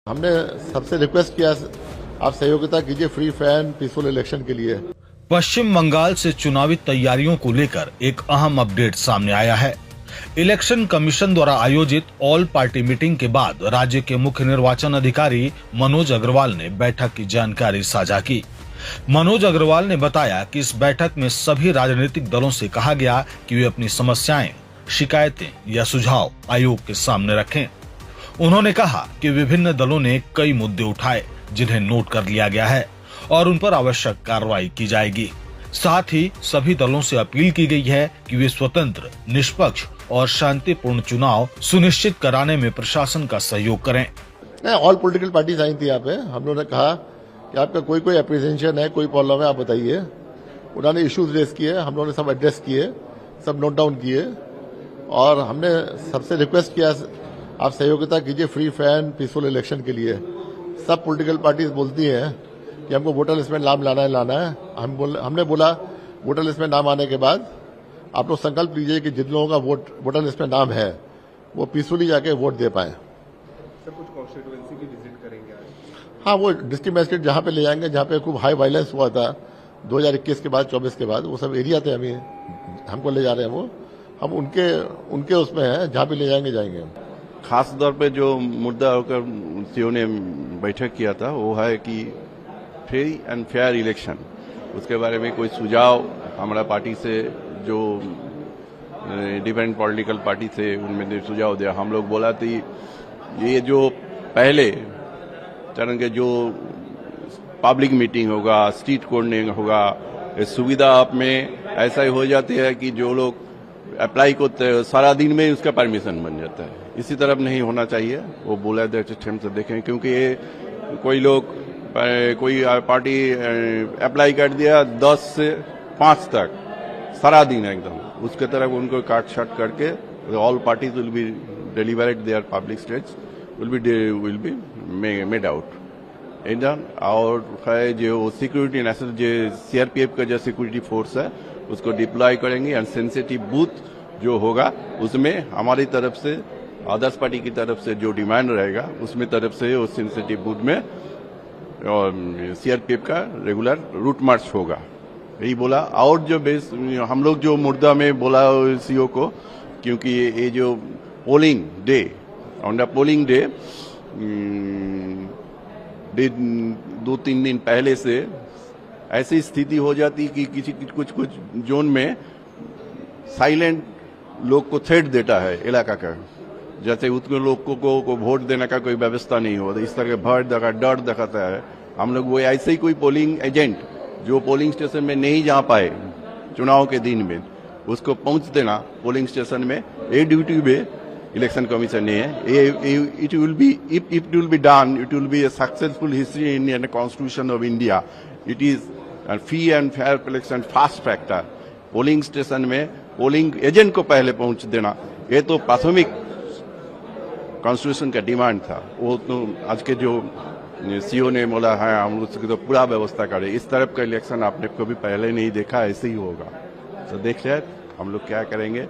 हमने सबसे रिक्वेस्ट किया, आप सहयोगिता कीजिए free fair and peaceful election के लिए। पश्चिम बंगाल से चुनावी तैयारियों को लेकर एक अहम अपडेट सामने आया है। इलेक्शन कमीशन द्वारा आयोजित ऑल पार्टी मीटिंग के बाद राज्य के मुख्य निर्वाचन अधिकारी मनोज अग्रवाल ने बैठक की जानकारी साझा की। मनोज अग्रवाल ने बताया कि इस बैठक में सभी राजनीतिक दलों से कहा गया कि वे अपनी समस्याएं, शिकायतें या सुझाव आयोग के सामने रखें। उन्होंने कहा कि विभिन्न दलों ने कई मुद्दे उठाए जिन्हें नोट कर लिया गया है और उन पर आवश्यक कार्रवाई की जाएगी। साथ ही सभी दलों से अपील की गई है कि वे स्वतंत्र, निष्पक्ष और शांतिपूर्ण चुनाव सुनिश्चित कराने में प्रशासन का सहयोग करें। ऑल पॉलिटिकल पार्टीज आई थी यहाँ पे। हम लोगों ने कहा कि आपका कोई एप्रीहेंशन है, कोई प्रॉब्लम है, आप बताइए। उन्होंने इश्यूज रेज किए, हम लोगों ने सब एड्रेस किए, सब नोट डाउन किए और हमने सबसे रिक्वेस्ट किया, आप सहयोगिता कीजिए free fair and peaceful election के लिए। सब पॉलिटिकल पार्टीज बोलती हैं कि हमको वोटर लिस्ट में नाम लाना है। हमने बोला वोटर लिस्ट में नाम आने के बाद आप लोग संकल्प लीजिए कि जिन लोगों का वोटर लिस्ट में नाम है वो पीसफुली जाके वोट दे पाए। सर, कुछ कॉन्स्टिट्यूएंसी की विजिट करेंगे आज? हाँ, वो डिस्ट्रिक्ट मैजिस्ट्रेट जहां पे ले जाएंगे जहां पे खूब हाई वायलेंस हुआ था 2021 के बाद, 24 के बाद, वो सब एरिया थे हमको ले जा रहे हैं। वो हम उनके उसमें है, जहां भी ले जाएंगे। खास तौर पे जो मुद्दा होकर सीओ ने बैठक किया था वो है कि फ्री एंड फेयर इलेक्शन, उसके बारे में कोई सुझाव हमारा पार्टी से, जो डिफरेंट पॉलिटिकल पार्टी से उनमें सुझाव दिया। हम लोग बोला थी ये जो पहले चरण के जो पब्लिक मीटिंग होगा, स्ट्रीट कोर्निंग होगा, सुविधा आप में ऐसा ही हो जाती है कि जो लोग अप्लाई करते सारा दिन में उसका परमिशन बन जाता है। इसी तरफ नहीं होना चाहिए, वो बोला सिस्टम से देखें, क्योंकि ये कोई पार्टी अप्लाई कर दिया 10 से 5 तक सारा दिन एकदम, उसके तरफ उनको काट छाट करके all parties will be delivered their public states will be made out एकदम। और है जो सिक्योरिटी नेशनल जो सीआरपीएफ का जो सिक्योरिटी फोर्स है उसको डिप्लॉय करेंगे एंड सेंसिटिव बूथ जो होगा उसमें हमारी तरफ से, अदर्स पार्टी की तरफ से जो डिमांड रहेगा उसमें तरफ से उस सेंसिटिव बूथ में सीआरपीएफ का रेगुलर रूट मार्च होगा, यही बोला। और जो बेस हम लोग जो मुद्दा में बोला सीओ को, क्योंकि ये जो polling day, on the polling day 2-3 दिन पहले से ऐसी स्थिति हो जाती कि कुछ जोन में साइलेंट लोग को थ्रेट देता है इलाका का, जैसे उतने लोगों को वोट देने का कोई व्यवस्था नहीं होता, इस तरह के भय डर दिखाता है। हम लोग वो ऐसे ही कोई पोलिंग एजेंट जो पोलिंग स्टेशन में नहीं जा पाए चुनाव के दिन में, उसको पहुंच देना पोलिंग स्टेशन में, ये ड्यूटी पे इलेक्शन कमीशन ने है। It will be done, it will be A successful history in constitution of India. It is free and fair election fast factor. Polling station में पोलिंग एजेंट को पहले पहुंच देना, ये तो प्राथमिक कॉन्स्टिट्यूशन का डिमांड था। वो तो आज के जो सीओ ने बोला है हम उसकी तो पूरा व्यवस्था करें। इस तरफ का इलेक्शन आपने कभी पहले नहीं देखा, ऐसे ही होगा। तो देख लिया हम लोग क्या करेंगे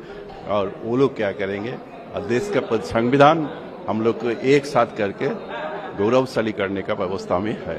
और वो लोग क्या करेंगे, और देश का संविधान हम लोग को एक साथ करके गौरवशाली करने का व्यवस्था में है।